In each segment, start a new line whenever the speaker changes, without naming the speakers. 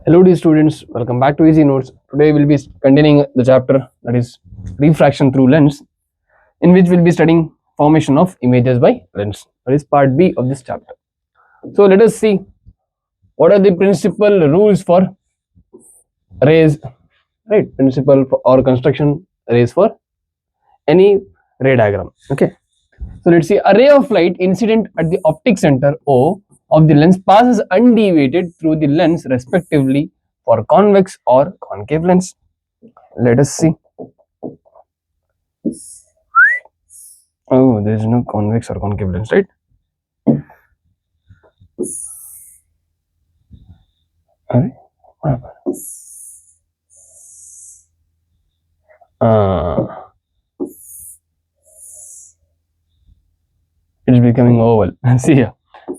Hello dear students, welcome back to Easy Notes. Today we'll be continuing the chapter that is refraction through lens, in which we'll be studying formation of images by lens. That is part B of this chapter. So let us see what are the principal rules for rays, right? Principle for, or construction rays for any ray diagram. Okay. So let's see, a ray of light incident at the optic center O of the lens passes undeviated through the lens respectively for convex or concave lens. Let us see. Oh, there is no convex or concave lens, right? It's becoming oval. See here,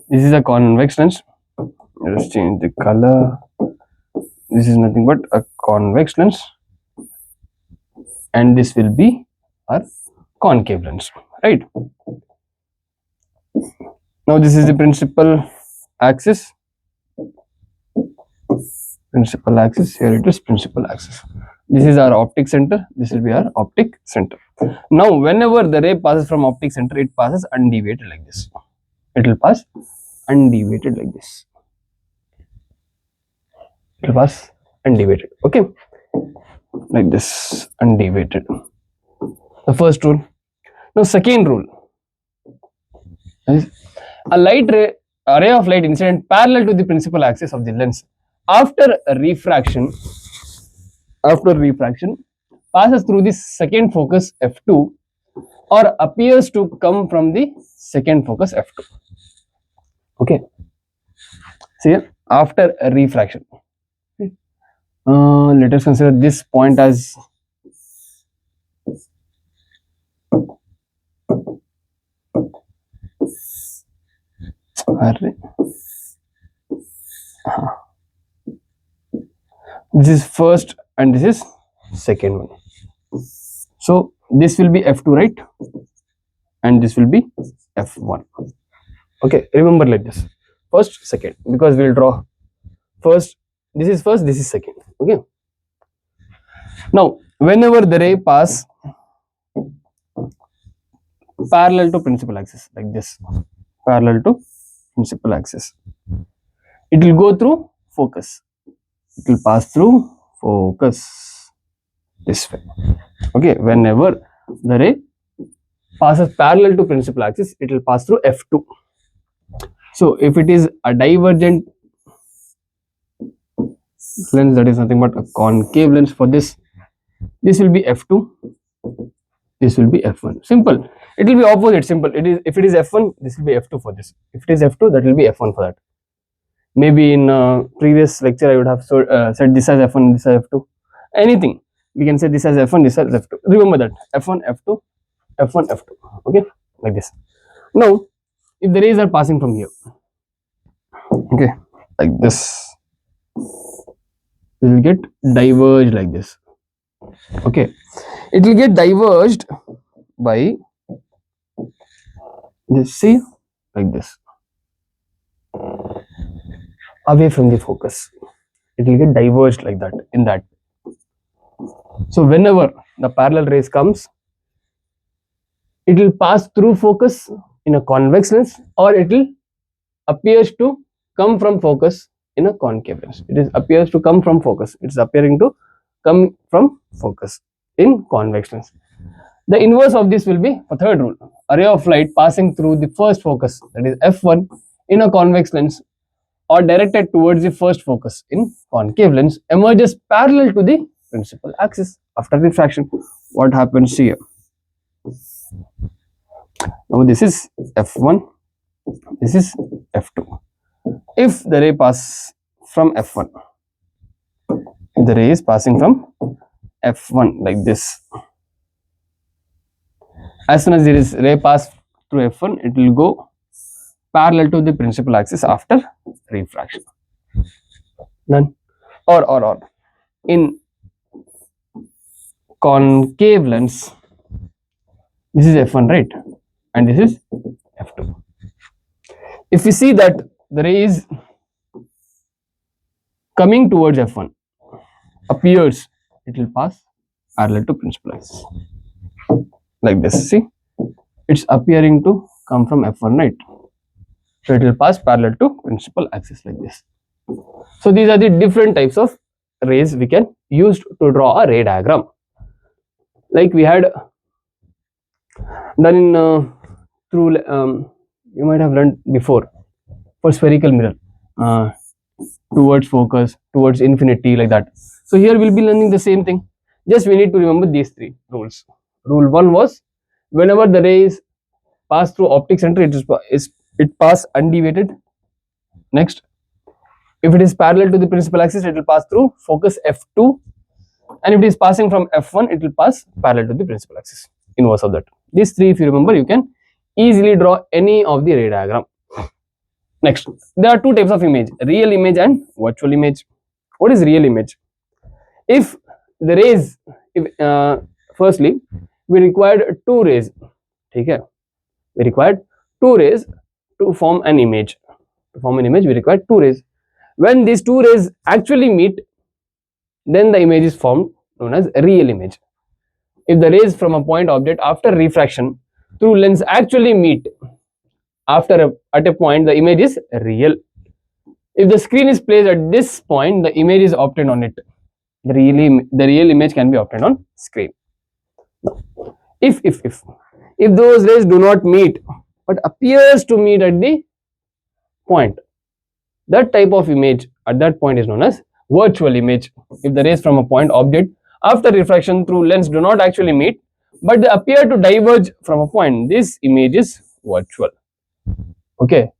this is a convex lens. Let us change the color. This is nothing but a convex lens, and this will be our concave lens, right? Now this is the principal axis. Principal axis, here it is principal axis. This is our optic center, this will be our optic center. Now whenever the ray passes from optic center, it passes undeviated like this. It will pass undeviated like this. It will pass undeviated, okay, like this, undeviated. The first rule. Now second rule is a ray of light incident parallel to the principal axis of the lens after refraction passes through the second focus f2 or appears to come from the second focus f2. Okay, see here, after refraction, let us consider this point as this is first and this is second one. So this will be f2, right? And this will be f1. Okay, remember like this, first, second, because we will draw first, this is second. Okay, now whenever the ray pass parallel to principal axis like this, parallel to principal axis, it will go through focus. It will pass through focus this way. Okay, whenever the ray passes parallel to principal axis, it will pass through f2. So if it is a divergent lens, that is nothing but a concave lens, for this will be f2, this will be f1. Simple. It will be opposite. Simple. It is, if it is f1, this will be f2 for this. If it is f2, that will be f1 for that. Maybe in previous lecture I would have said this as f1, this as f2. Anything we can say, this as f1, this as f2. Remember that, f1, f2, f1, f2. Okay, like this. Now if the rays are passing from here, okay, like this, it will get diverged like this. Okay, it will get diverged by this, see, like this, away from the focus. It will get diverged like that, in that. So whenever the parallel rays comes, it will pass through focus in a convex lens, or it will appears to come from focus in a concave lens. It is appears to come from focus. It is appearing to come from focus in convex lens. The inverse of this will be a third rule. A ray of light passing through the first focus, that is f1, in a convex lens or directed towards the first focus in concave lens emerges parallel to the principal axis after refraction. What happens here? Now this is f1, this is f2. If the ray passes from f1, if the ray is passing from f1 like this, as soon as there is ray pass through f1, it will go parallel to the principal axis after refraction. Done. Or in concave lens, this is f1, right, and this is f2. If we see that the ray is coming towards F1 appears, it will pass parallel to principal axis like this. See, it's appearing to come from F1, right? So it will pass parallel to principal axis like this. So these are the different types of rays we can use to draw a ray diagram, like we had done in through you might have learned before for spherical mirror, towards focus, towards infinity, like that. So here we'll be learning the same thing, just we need to remember these three rules. Rule 1 was, whenever the rays pass through optic center, it pass undeviated. Next, if it is parallel to the principal axis, it will pass through focus F2, and if it is passing from F1, it will pass parallel to the principal axis, inverse of that. These three, if you remember, you can easily draw any of the ray diagram. Next, there are two types of image, real image and virtual image. What is real image? If the rays, firstly, we required two rays, okay? We required two rays to form an image. To form an image, we required two rays. When these two rays actually meet, then the image is formed, known as a real image. If the rays from a point object after refraction through lens actually meet at a point, the image is real. If the screen is placed at this point, the image is obtained on it. The real image can be obtained on screen. If those rays do not meet but appears to meet at the point, that type of image at that point is known as virtual image. If the rays from a point object after refraction through lens do not actually meet but they appear to diverge from a point, this image is virtual. Okay,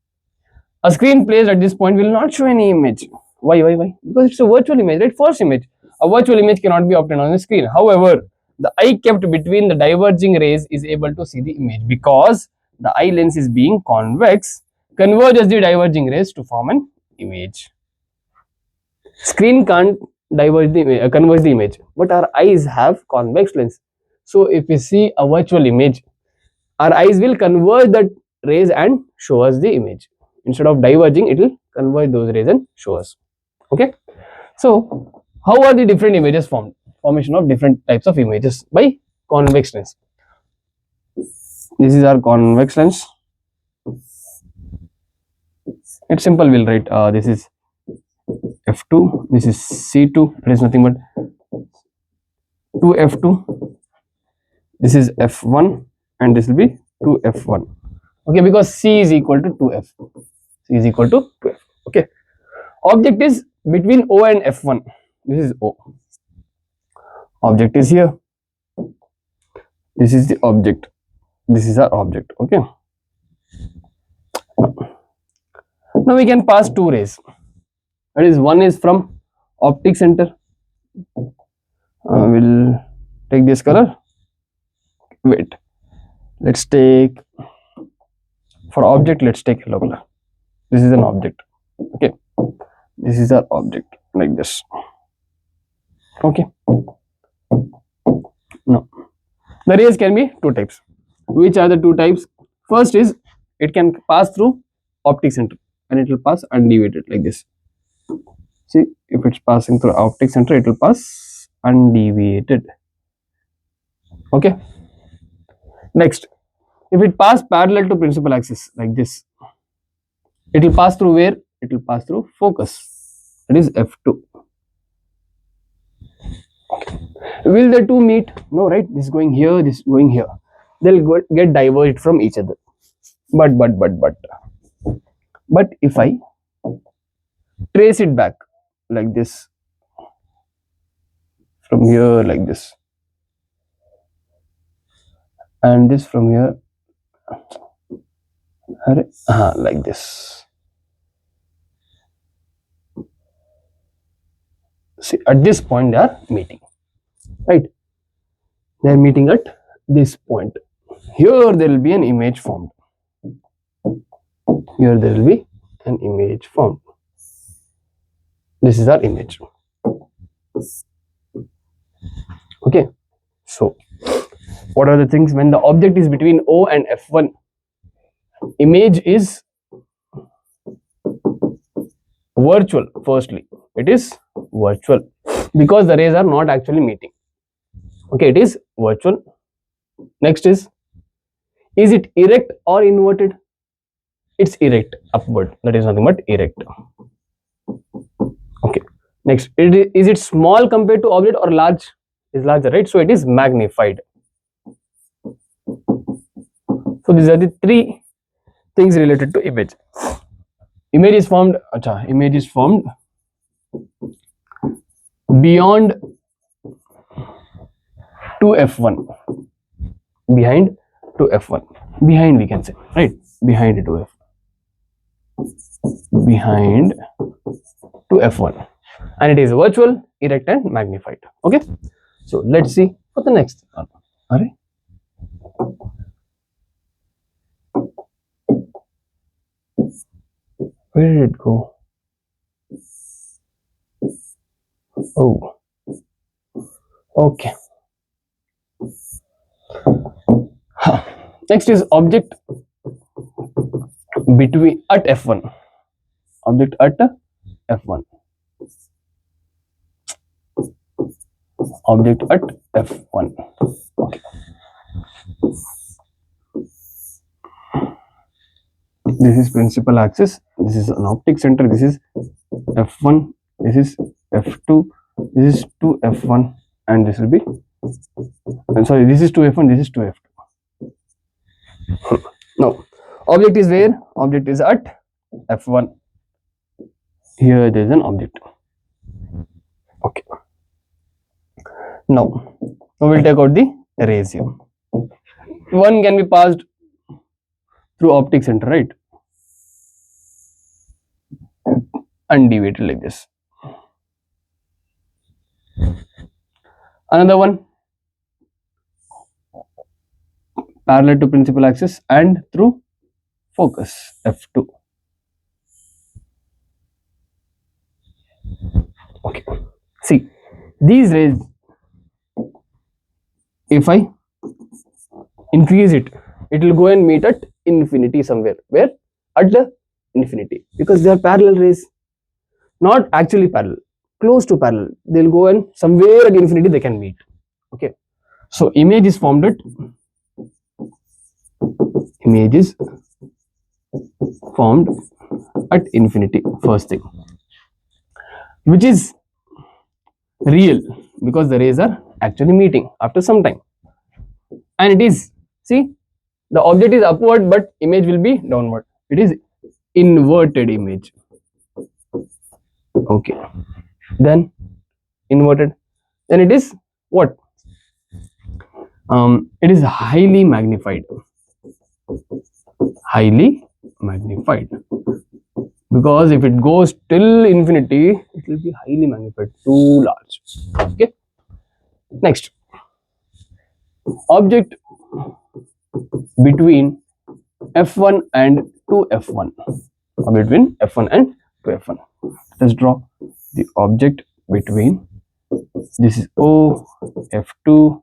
a screen placed at this point will not show any image. Why? Because it's a virtual image, right? False image. A virtual image cannot be obtained on the screen. However, the eye kept between the diverging rays is able to see the image because the eye lens is being convex, converges the diverging rays to form an image. Screen can't converge the image, but our eyes have convex lens. So if we see a virtual image, our eyes will converge that rays and show us the image. Instead of diverging, it will converge those rays and show us. Okay, so how are the different images formed? Formation of different types of images by convex lens. This is our convex lens. It's simple, we'll write this is F2, this is C2, it is nothing but 2F2, this is F1, and this will be 2F1. Okay, because C is equal to 2F. C is equal to 2F. Okay, object is between O and F1. This is O. Object is here. This is the object. This is our object. Okay. Now we can pass two rays. That is, one is from optic center. We'll take this color. Wait. Let's take, for object, let's take yellow color. This is an object. Okay. This is our object, like this. Okay. Now, the rays can be two types. Which are the two types? First is, it can pass through optic center and it will pass undeviated like this. See, if it's passing through optic center, it will pass undeviated. Okay. Next, if it pass parallel to principal axis like this, it will pass through where? It will pass through focus. That is F2. Okay. Will the two meet? No, right? This is going here, this is going here. They'll get diverged from each other. But if I trace it back like this, from here like this, and this from here like this. See, at this point they are meeting, right? They are meeting at this point. Here there will be an image formed. Here there will be an image formed. This is our image. Okay. So, what are the things when the object is between O and F1? Image is virtual. Firstly, it is virtual because the rays are not actually meeting. Okay, it is virtual. Next is it erect or inverted? It's erect, upward. That is nothing but erect. Okay. Next, is it small compared to object or large? Is larger, right? So it is magnified. So these are the three things related to image. Image is formed. Image is formed beyond 2f1. Behind 2f1. Behind, we can say, right? Behind 2f. Behind 2f1, and it is virtual, erect, and magnified. Okay. So let's see for the next one. Alright. Where did it go? Oh, okay. Next is object between at f1. Object at f1. Object at f1. Okay. This is principal axis. This is an optic center. This is f1. This is f2. This is 2f1, and this will be. I'm sorry. This is 2f1. This is 2f2. Now, object is where? Object is at f1. Here there is an object. Okay. Now we'll take out the rays here. One can be passed through optic center, right? And deviated like this. Another one parallel to principal axis and through focus f2. Okay. See, these rays, if I increase it, it will go and meet at infinity somewhere. Where? At the infinity, because they are parallel rays. Not actually parallel, close to parallel. They'll go and somewhere at infinity they can meet. Okay. So image is formed at infinity, first thing, which is real because the rays are actually meeting after some time. And it is, see, the object is upward but image will be downward. It is inverted image. Okay. Then inverted. Then it is what? It is highly magnified. Highly magnified. Because if it goes till infinity, it will be highly magnified, too large. Okay. Next, object between f1 and 2f1. Between f1 and 2f1. Let's draw the object between. This is O, f2,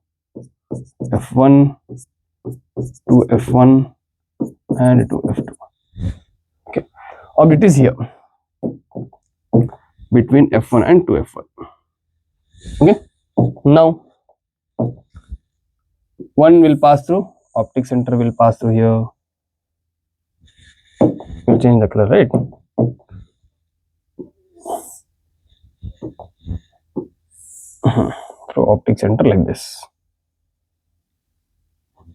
f1, 2f1, and 2f2. Okay. Object is here between f1 and 2f1. Okay. Now one will pass through, optic center will pass through here. We'll change the color, right? Through optic center like this.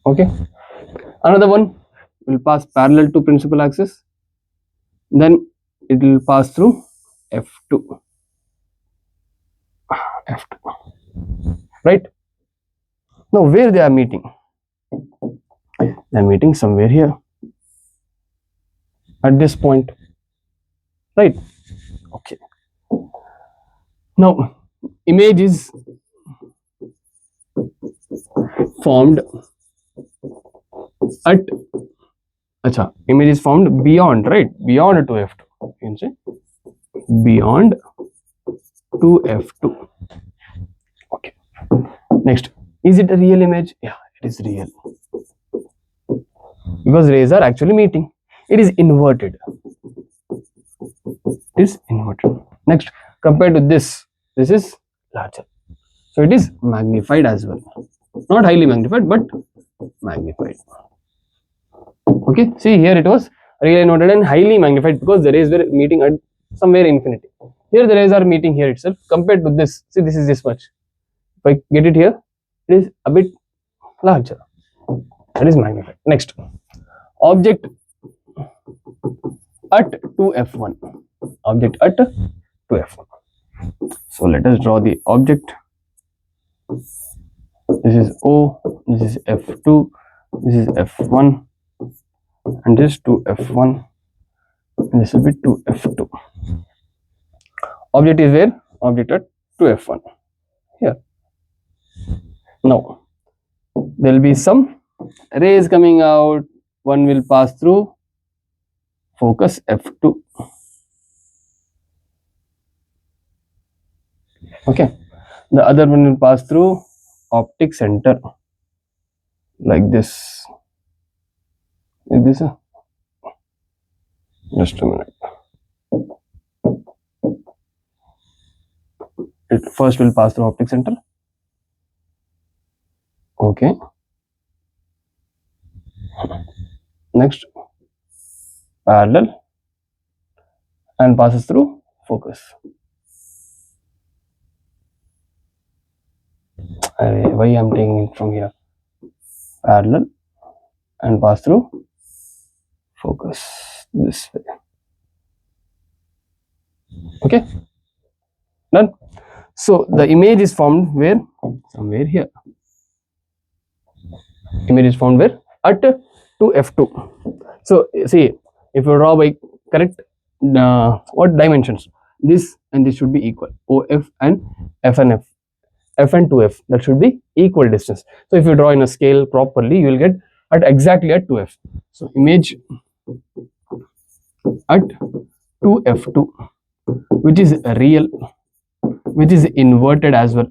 Okay. Another one will pass parallel to principal axis. Then it will pass through f2. Right? Now where they are meeting? They are meeting somewhere here. At this point. Right? Okay. Now image is formed at image is formed beyond, right? Beyond 2f2. You can say beyond 2f2. Okay. Next, is it a real image? Yeah, it is real. Because rays are actually meeting. It is inverted. It is inverted. Next, compared to this is larger. So it is magnified as well. Not highly magnified, but magnified. Okay, see here it was really inverted and highly magnified because the rays were meeting at somewhere infinity. Here the rays are meeting here itself. Compared to this, see this is this much. If I get it here, it is a bit larger. That is magnified. Next, object at 2f1. Object at 2f1. So let us draw the object. This is O, this is f2, this is f1, and this 2f1, and this will be 2f2. Object is where? Object at 2f1. Here. Now, there will be some rays coming out. One will pass through focus f2. Okay. The other one will pass through optic center like this. Like this. Just a minute. It first will pass through optic center. Okay. Next, parallel and passes through focus. Why I am taking it from here? Parallel and pass through focus this way. Okay, done. So the image is formed where? Somewhere here. Image is formed where? At 2f2. So see, if you draw by correct what dimensions, this and this should be equal. OF and F and F. F and 2f, that should be equal distance. So if you draw in a scale properly, you will get at exactly at 2f. So image at 2f2, which is real, which is inverted as well,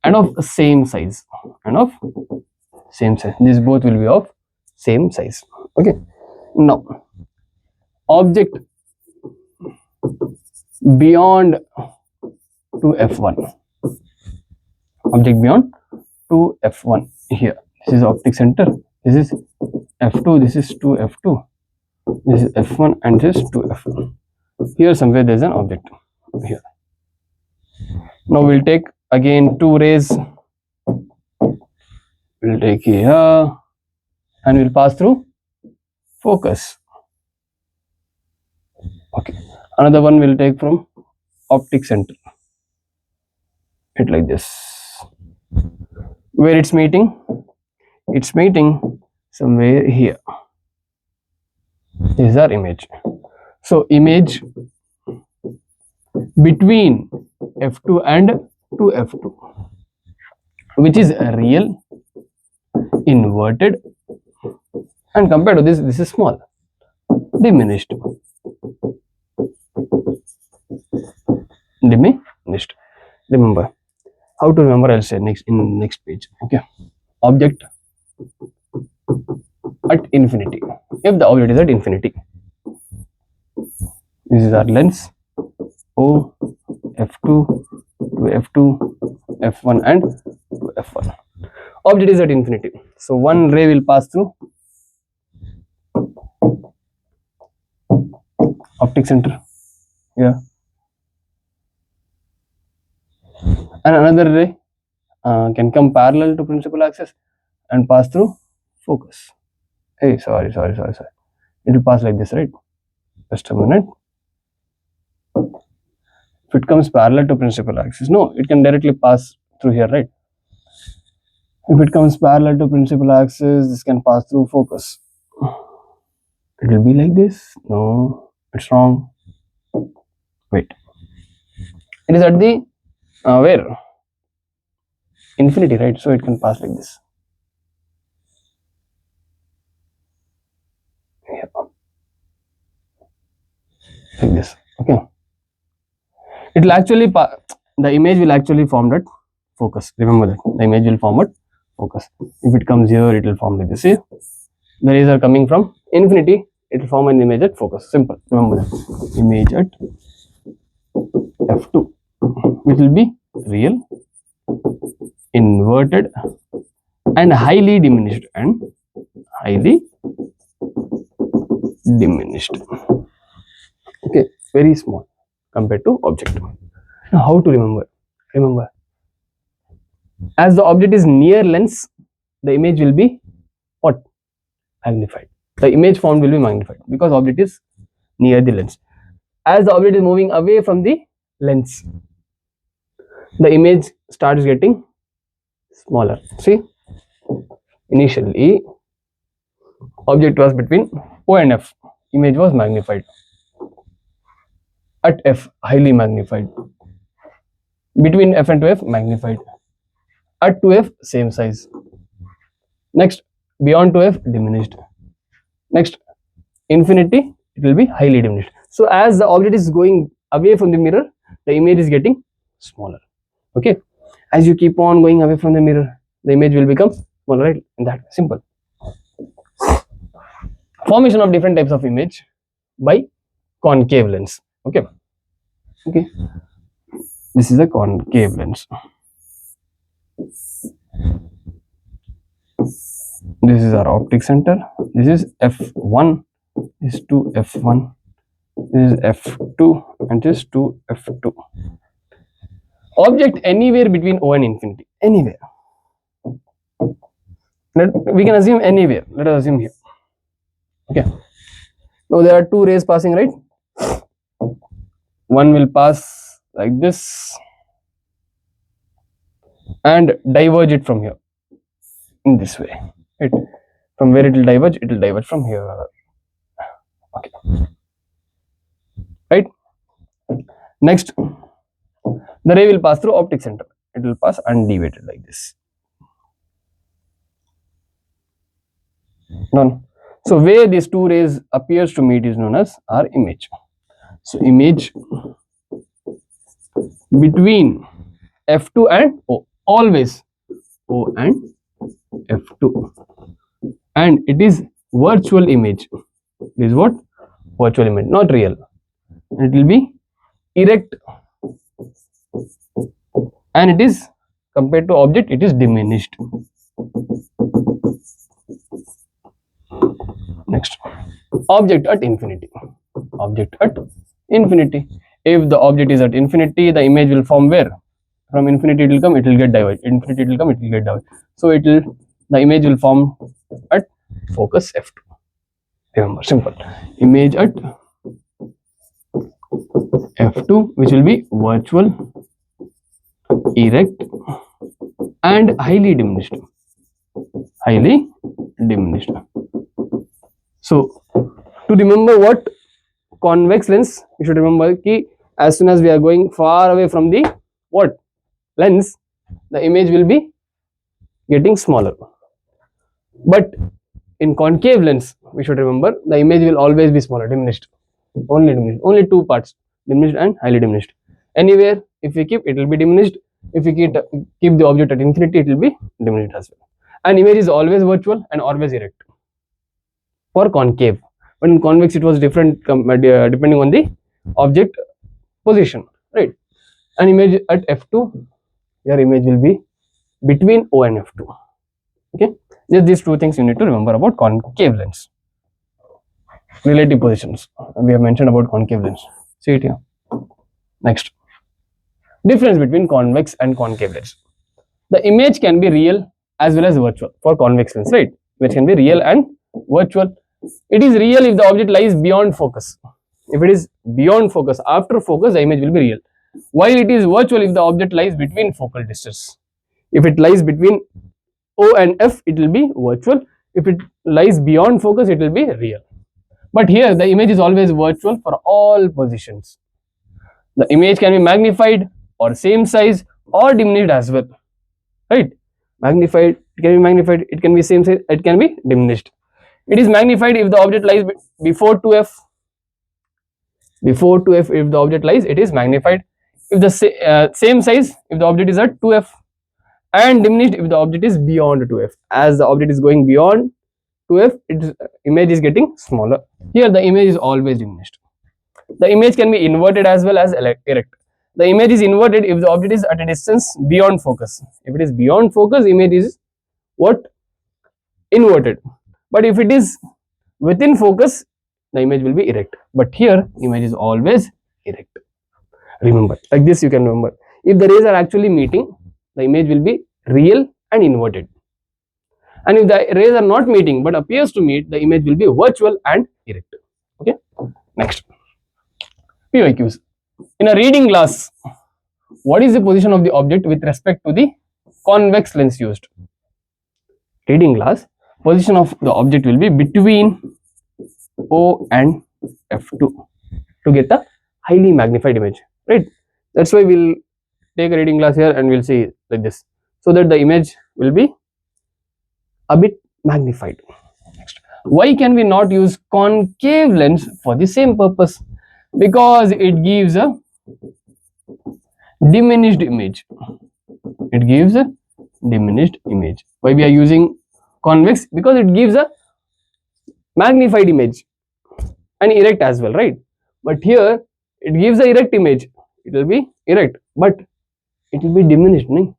and of same size, These both will be of same size. Okay. Now, object beyond 2f1. Object beyond 2f1 here. This is optic center. This is f2. This is 2f2. This is f1 and this is 2f1. Here somewhere there is an object here. Now we'll take again two rays. We'll take here and we'll pass through focus. Okay. Another one we'll take from optic center. It like this. Where it's meeting? It's meeting somewhere here. This is our image. So image between f2 and 2f2, which is real, inverted, and compared to this is small, diminished. Remember how to remember, I'll say next in next page. Okay. Object at infinity. If the object is at infinity, this is our lens O, f2 to f2, f1 and to f1. Object is at infinity. So one ray will pass through optic center here, and another ray can come parallel to principal axis and pass through focus. Hey, sorry. It will pass like this, right? Just a minute. If it comes parallel to principal axis, no, it can directly pass through here, right? If it comes parallel to principal axis, this can pass through focus. It will be like this. No, it's wrong. Wait. It is at the where? Infinity, right? So it can pass like this. Yeah. Like this. Okay. It will actually the image will actually form at focus. Remember that the image will form at focus. If it comes here, it will form like this. See, the rays are coming from infinity. It will form an image at focus. Simple. Remember that image at f2, which will be real, inverted, and highly diminished, okay, very small compared to object. Now how to remember, as the object is near lens, the image will be what? Magnified. The image formed will be magnified because object is near the lens. As the object is moving away from the lens, the image starts getting smaller. See, initially object was between O and F, image was magnified. At F, highly magnified. Between F and 2F, magnified. At 2F, same size. Next, beyond 2F, diminished. Next, infinity, it will be highly diminished. So as the object is going away from the mirror, the image is getting smaller. Okay, as you keep on going away from the mirror, the image will become smaller, right? And that simple. Formation of different types of image by concave lens. Okay, this is a concave lens. This is our optic center. This is f1, this is 2f1, this is f2, and this is 2f2. Object anywhere between O and infinity, anywhere. We can assume anywhere. Let us assume here. Okay. Now there are two rays passing, right? One will pass like this and diverge it from here in this way. Right? From where it will diverge from here. Okay. Right? Next, the ray will pass through optic center. It will pass undeviated like this. None. So where these two rays appears to meet is known as our image. So image between F2 and O, always O and F2, and it is virtual image. It is what? Virtual image, not real. It will be erect, and it is compared to object, it is diminished. Next, object at infinity. Object at infinity. If the object is at infinity, the image will form where? From infinity it will come, it will get diverged. Infinity it will come, it will get diverged. So the image will form at focus f2. Remember, simple. Image at f2, which will be virtual, erect, and highly diminished. Highly diminished. So to remember what convex lens, you should remember कि as soon as we are going far away from the what lens, the image will be getting smaller. But in concave lens, we should remember the image will always be smaller, diminished. Only two parts, diminished and highly diminished. Anywhere if we keep, it will be diminished. If we keep the object at infinity, it will be diminished as well. And image is always virtual and always erect for concave. But in convex, it was different depending on the object position, right? An image at f2, your image will be between O and f2. Okay, just these two things you need to remember about concave lens. Relative positions we have mentioned about concave lens. See it here. Next, difference between convex and concave lens. The image can be real as well as virtual for convex lens, right? Which can be real and virtual. It is real if the object lies beyond focus. If it is beyond focus, after focus, the image will be real. While it is virtual if the object lies between focal distance. If it lies between O and F, it will be virtual. If it lies beyond focus, it will be real. But here, the image is always virtual for all positions. The image can be magnified or same size or diminished as well. Right? Magnified, it can be magnified, it can be same size, it can be diminished. It is magnified if the object lies before 2f. Before 2f, if the object lies, it is magnified. If the same size, if the object is at 2f, and diminished if the object is beyond 2f. As the object is going beyond 2f, its image is getting smaller. Here, the image is always diminished. The image can be inverted as well as erect. the image is inverted if the object is at a distance beyond focus. If it is beyond focus, image is what? Inverted. But if it is within focus, the image will be erect. But here, image is always erect. Remember, like this you can remember. If the rays are actually meeting, the image will be real and inverted. And if the rays are not meeting but appears to meet, the image will be virtual and erect. Okay. Next, PYQs. In a reading glass, what is the position of the object with respect to the convex lens used? Reading glass, position of the object will be between O and F2 to get a highly magnified image, right? That's why we'll take a reading glass here and we'll see like this, so that the image will be a bit magnified. Next, why can we not use concave lens for the same purpose? Because it gives a diminished image. It gives a diminished image. Why we are using convex? Because it gives a magnified image and erect as well, right? But here it gives a erect image. It will be erect, but it will be diminished, no?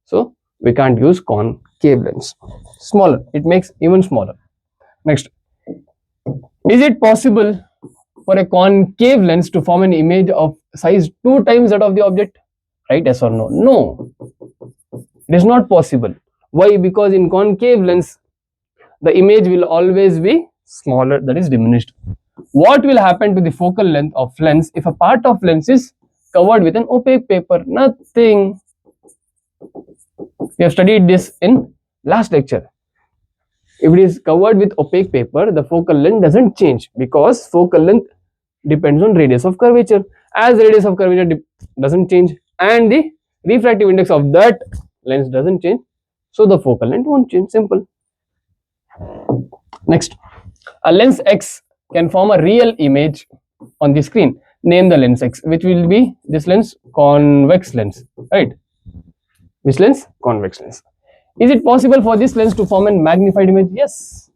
So we can't use concave lens. Smaller, it makes even smaller. Next, is it possible for a concave lens to form an image of size 2 times that of the object? Right? Yes or no? No, it is not possible. Why? Because in concave lens, the image will always be smaller, that is diminished. What will happen to the focal length of lens if a part of lens is covered with an opaque paper? Nothing. We have studied this in last lecture. If it is covered with opaque paper, the focal length doesn't change, because focal length depends on radius of curvature. As radius of curvature doesn't change and the refractive index of that lens doesn't change, so the focal length won't change. Simple. Next, a lens X can form a real image on the screen. Name the lens X, which will be this lens, convex lens, right? Which lens? Convex lens. Is it possible for this lens to form a magnified image? Yes,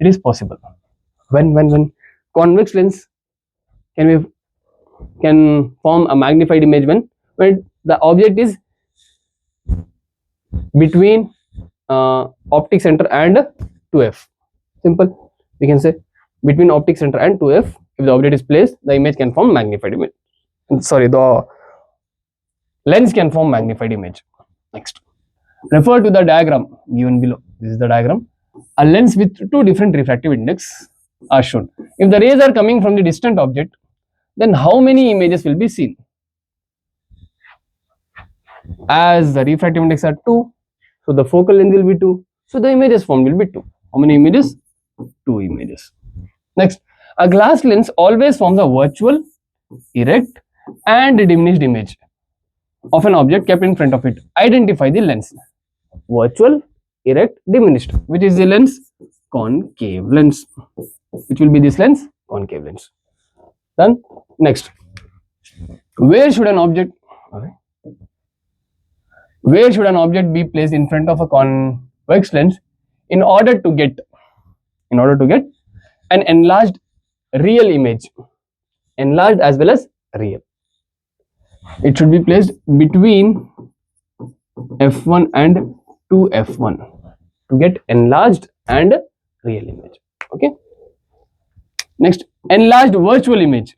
it is possible. When convex lens can form a magnified image when the object is between optic center and 2f. Simple. We can say between optic center and 2f, if the object is placed, the image can form magnified image. Sorry, the lens can form magnified image. Next, refer to the diagram given below. This is the diagram. A lens with 2 different refractive index are shown. If the rays are coming from the distant object, then how many images will be seen? As the refractive index are 2, so the focal length will be 2, so the images formed will be 2. How many images? 2 images. Next, a glass lens always forms a virtual, erect and diminished image of an object kept in front of it. Identify the lens. Virtual, erect, diminished. Which is the lens? Concave lens. Which will be this lens? Concave lens. Done. Next, where should an object be placed in front of a convex lens in order to get an enlarged real image? Enlarged as well as real. It should be placed between f1 and 2f1 to get enlarged and real image. Okay. Next, enlarged virtual image.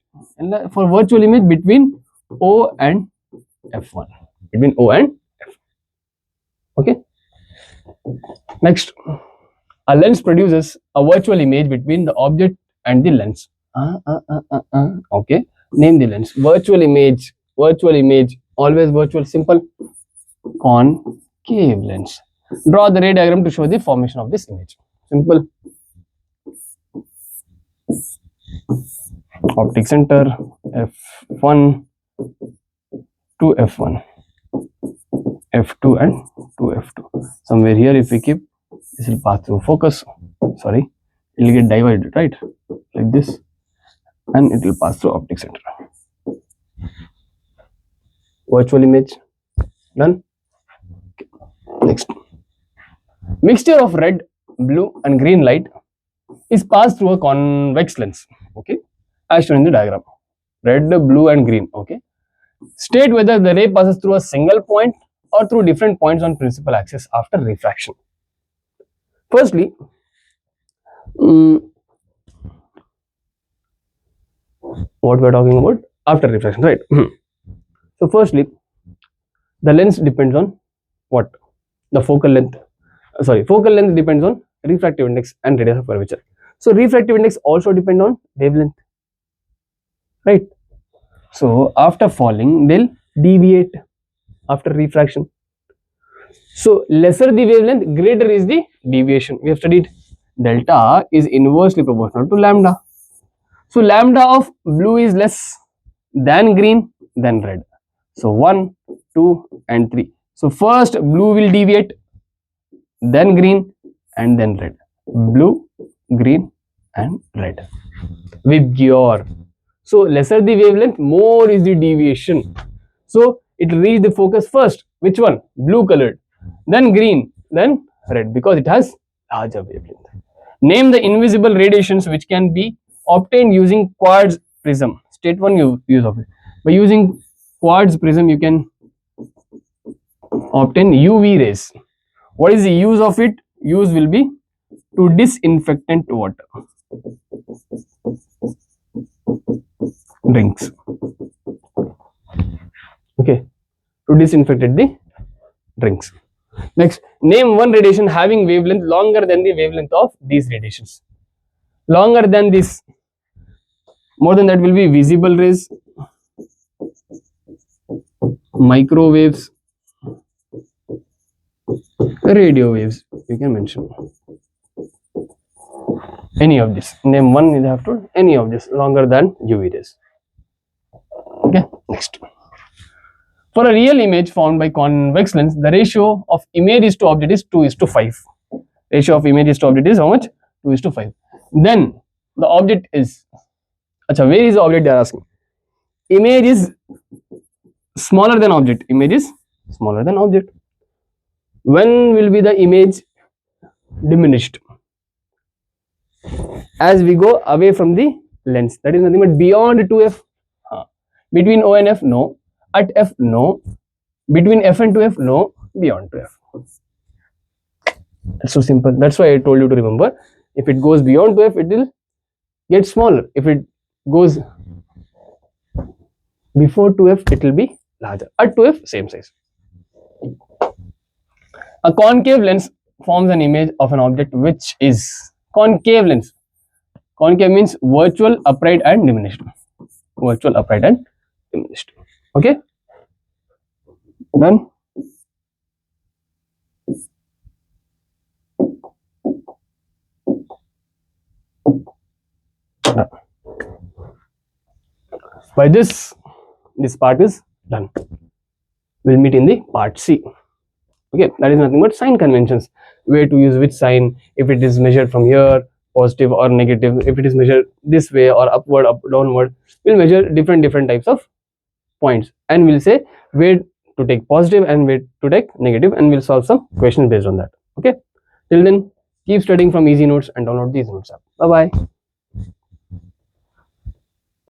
For virtual image between O and f1. Between O and f1. Okay. Next, a lens produces a virtual image between the object and the lens. Okay. Name the lens. Virtual image. Always virtual. Simple. Concave lens. Draw the ray diagram to show the formation of this image. Simple. Optic center, f1 to f1, f2 and 2f2. Somewhere here, if we keep, this will pass through focus. Sorry, it will get divided, right? Like this, and it will pass through optic center. Virtual image done. Okay. Next, mixture of red, blue and green light is passed through a convex lens. Okay, as shown in the diagram. Red, blue and green. Okay, State whether the ray passes through a single point or through different points on principal axis after refraction. Firstly, what we are talking about after refraction, right? So firstly, the lens depends on what? The focal length. Focal length depends on refractive index and radius of curvature. So refractive index also depend on wavelength, right? So after falling, they'll deviate after refraction. So lesser the wavelength, greater is the deviation. We have studied delta is inversely proportional to lambda. So lambda of blue is less than green than red. So 1, 2 and 3. So first blue will deviate, then green and then red. Blue, green and red. Vigor. So lesser the wavelength, more is the deviation. So it will reach the focus first. Which one? Blue colored. Then green, then red, because it has larger wavelength. Name the invisible radiations which can be obtained using quartz prism. State one use of it. By using quartz prism, you can obtain UV rays. What is the use of it? Use will be to disinfectant water. Drinks. Okay, to disinfect the drinks. Next, name one radiation having wavelength longer than the wavelength of these radiations. Longer than this, more than that will be visible rays, microwaves, radio waves. You can mention any of this. Name one, you have to any of this longer than UV rays. Okay, next. For a real image formed by convex lens, the ratio of images to object is 2:5. Ratio of images to object is how much? 2:5. Then the object is, where is the object they are asking? Image is smaller than object. Image is smaller than object. When will be the image diminished? As we go away from the lens. That is nothing but beyond 2f. Between O and F, no. At F, no. Between F and 2f, no. Beyond 2f. That's so simple. That's why I told you to remember. If it goes beyond 2f, it will get smaller. If it goes before 2f, it will be larger. At 2f, same size. A concave lens forms an image of an object which is concave lens. Concave means virtual, upright and diminished. Virtual, upright and diminished. Okay? Done? By this part is done. We'll meet in the part C. Okay, that is nothing but sign conventions. Where to use which sign, if it is measured from here, positive or negative, if it is measured this way or upward, up, downward, we'll measure different types of points and we'll say where to take positive and where to take negative, and we'll solve some questions based on that. Okay, till then keep studying from easy notes and download these notes app. Bye bye.